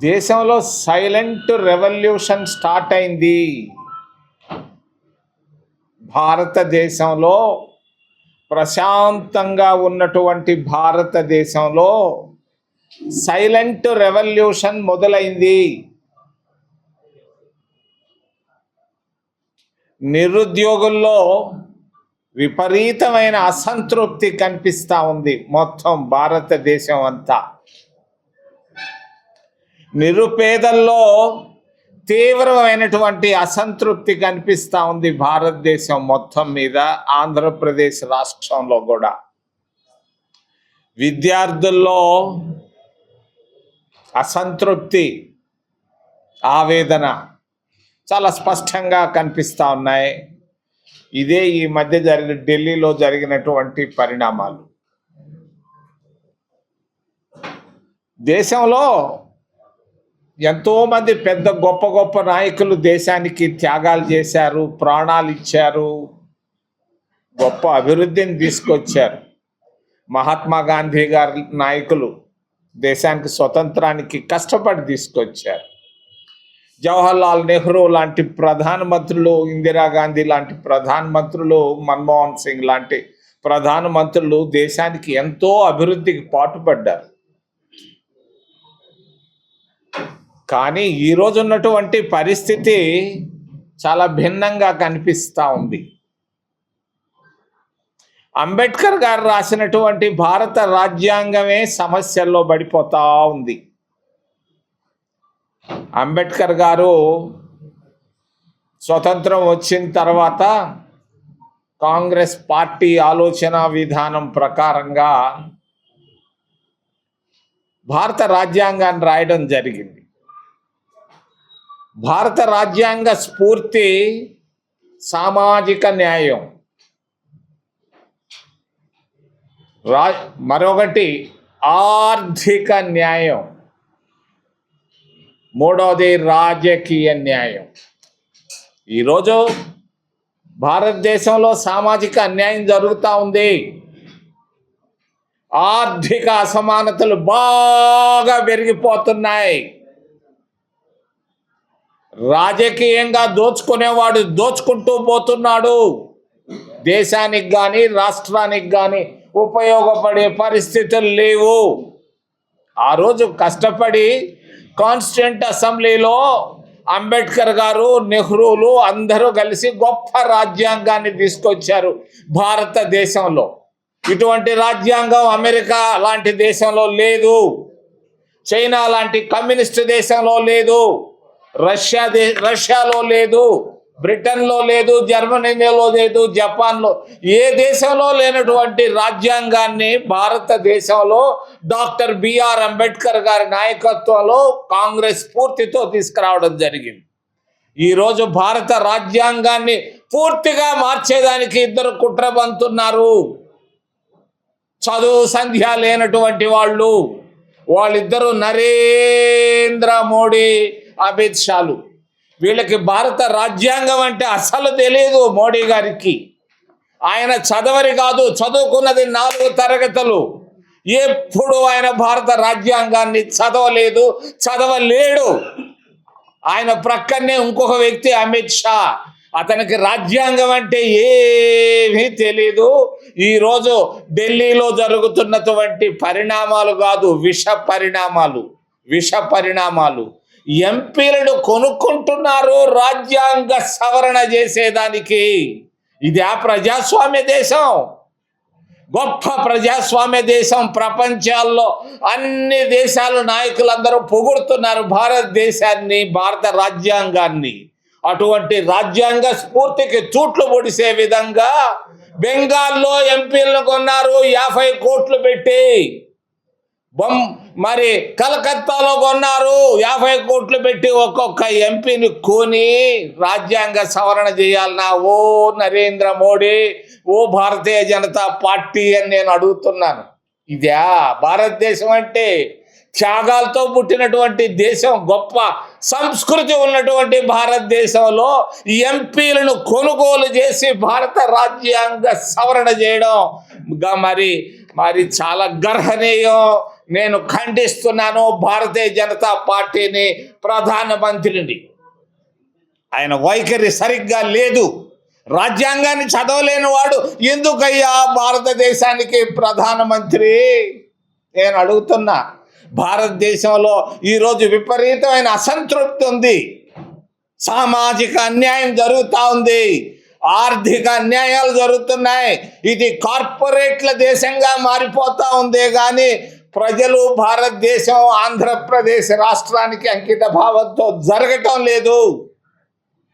దేశంలో silent revolution start అయింది. భారతదేశంలో ప్రశాంతంగా ఉన్నటువంటి భారతదేశంలో సైలెంట్ రెవల్యూషన్ మొదలైంది. నిరుద్యోగుల్లో విపరీతమైన అసంతృప్తి కనిపిస్తూ ఉంది. మొత్తం భారతదేశం అంతా నిరుపేదల్లో తీవ్రమైనటువంటి అసంతృప్తి కనిపిస్తూ ఉంది భారతదేశం మొత్తం మీద, ఆంధ్రప్రదేశ్ రాష్ట్రంలో కూడా. విద్యార్థుల్లో అసంతృప్తి, ఆవేదన చాలా స్పష్టంగా కనిపిస్తూ ఉన్నాయి. ఇదే ఈ మధ్య ఢిల్లీలో జరిగినటువంటి పరిణామాలు. దేశంలో ఎంతోమంది పెద్ద గొప్ప గొప్ప నాయకులు దేశానికి త్యాగాలు చేశారు, ప్రాణాలు ఇచ్చారు, గొప్ప అభివృద్ధిని తీసుకొచ్చారు. మహాత్మా గాంధీ గారి నాయకులు దేశానికి స్వతంత్రానికి కష్టపడి తీసుకొచ్చారు. జవహర్లాల్ నెహ్రూ లాంటి ప్రధానమంత్రులు, ఇందిరాగాంధీ లాంటి ప్రధానమంత్రులు, మన్మోహన్ సింగ్ లాంటి ప్రధానమంత్రులు దేశానికి ఎంతో అభివృద్ధికి పాటుపడ్డారు. కానీ ఈరోజు ఉన్నటువంటి పరిస్థితి చాలా భిన్నంగా కనిపిస్తూ ఉంది. అంబేద్కర్ గారు రాసినటువంటి భారత రాజ్యాంగమే సమస్యల్లో పడిపోతూ ఉంది. అంబేద్కర్ గారు స్వతంత్రం వచ్చిన తర్వాత కాంగ్రెస్ పార్టీ ఆలోచన విధానం ప్రకారంగా భారత రాజ్యాంగాన్ని రాయడం జరిగింది. భారత రాజ్యాంగ స్ఫూర్తి సామాజిక న్యాయం, మరొకటి ఆర్థిక న్యాయం, మూడవది రాజకీయ న్యాయం. ఈరోజు భారతదేశంలో సామాజిక అన్యాయం జరుగుతూ ఉంది. ఆర్థిక అసమానతలు బాగా పెరిగిపోతున్నాయి. రాజకీయంగా దోచుకునేవాడు దోచుకుంటూ పోతున్నాడు. దేశానికి కానీ రాష్ట్రానికి కానీ ఉపయోగపడే పరిస్థితులు లేవు. ఆ రోజు కష్టపడి కాన్స్టిట్యూంట్ అసెంబ్లీలో అంబేద్కర్ గారు, నెహ్రూలు అందరూ కలిసి గొప్ప రాజ్యాంగాన్ని తీసుకొచ్చారు భారతదేశంలో. ఇటువంటి రాజ్యాంగం అమెరికా లాంటి దేశంలో లేదు, చైనా లాంటి కమ్యూనిస్ట్ దేశంలో లేదు, రష్యాలో లేదు, బ్రిటన్లో లేదు, జర్మనీలో లేదు, జపాన్లో ఏ దేశంలో లేనటువంటి రాజ్యాంగాన్ని భారతదేశంలో డాక్టర్ బిఆర్ అంబేద్కర్ గారి నాయకత్వంలో కాంగ్రెస్ స్ఫూర్తితో తీసుకురావడం జరిగింది. ఈరోజు భారత రాజ్యాంగాన్ని పూర్తిగా మార్చేదానికి ఇద్దరు కుట్రబంతున్నారు. చదువు సంధ్య లేనటువంటి వాళ్ళిద్దరూ నరేంద్ర మోడీ, అమిత్ షాలు. వీళ్ళకి భారత రాజ్యాంగం అంటే అసలు తెలియదు మోడీ గారికి. ఆయన చదవరి కాదు, చదువుకున్నది 4 తరగతులు. ఎప్పుడు ఆయన భారత రాజ్యాంగాన్ని చదవలేడు. ఆయన ప్రక్కనే ఇంకొక వ్యక్తి అమిత్ షా, అతనికి రాజ్యాంగం అంటే ఏమీ తెలీదు. ఈరోజు ఢిల్లీలో జరుగుతున్నటువంటి పరిణామాలు కాదు, విష పరిణామాలు. ఎంపీలను కొనుక్కుంటున్నారు రాజ్యాంగ సవరణ చేసేదానికి. ఇది ఆ ప్రజాస్వామ్య దేశం, గొప్ప ప్రజాస్వామ్య దేశం. ప్రపంచాల్లో అన్ని దేశాల నాయకులందరూ పొగుడుతున్నారు భారతదేశాన్ని, భారత రాజ్యాంగాన్ని. అటువంటి రాజ్యాంగ స్ఫూర్తికి తూట్లు పొడిసే విధంగా బెంగాల్లో ఎంపీలను కొన్నారు 50 కోట్లు పెట్టి. మరి కలకత్తాలో కొన్నారు 50 కోట్లు పెట్టి. ఒక్కొక్క ఎంపీని కొని రాజ్యాంగ సవరణ చేయాలన్నా ఓ నరేంద్ర మోడీ, ఓ భారతీయ జనతా పార్టీ అని నేను అడుగుతున్నాను. ఇదా భారతదేశం అంటే? త్యాగాలతో పుట్టినటువంటి దేశం, గొప్ప సంస్కృతి ఉన్నటువంటి భారతదేశంలో ఎంపీలను కొనుగోలు చేసి భారత రాజ్యాంగ సవరణ చేయడం మరి చాలా గర్హనీయం, నేను ఖండిస్తున్నాను భారతీయ జనతా పార్టీని, ప్రధానమంత్రిని. ఆయన వైఖరి సరిగ్గా లేదు. రాజ్యాంగాన్ని చదవలేని వాడు ఎందుకయ్యా భారతదేశానికి ప్రధానమంత్రి? నేను అడుగుతున్నా. భారతదేశంలో ఈరోజు విపరీతమైన అసంతృప్తి ఉంది. సామాజిక అన్యాయం జరుగుతూ ఉంది, ఆర్థిక అన్యాయాలు జరుగుతున్నాయి. ఇది కార్పొరేట్ల దేశంగా మారిపోతూ ఉంది. కానీ ప్రజలు భారతదేశం, ఆంధ్రప్రదేశ్ రాష్ట్రానికి అంకిత భావంతో జరగటం లేదు.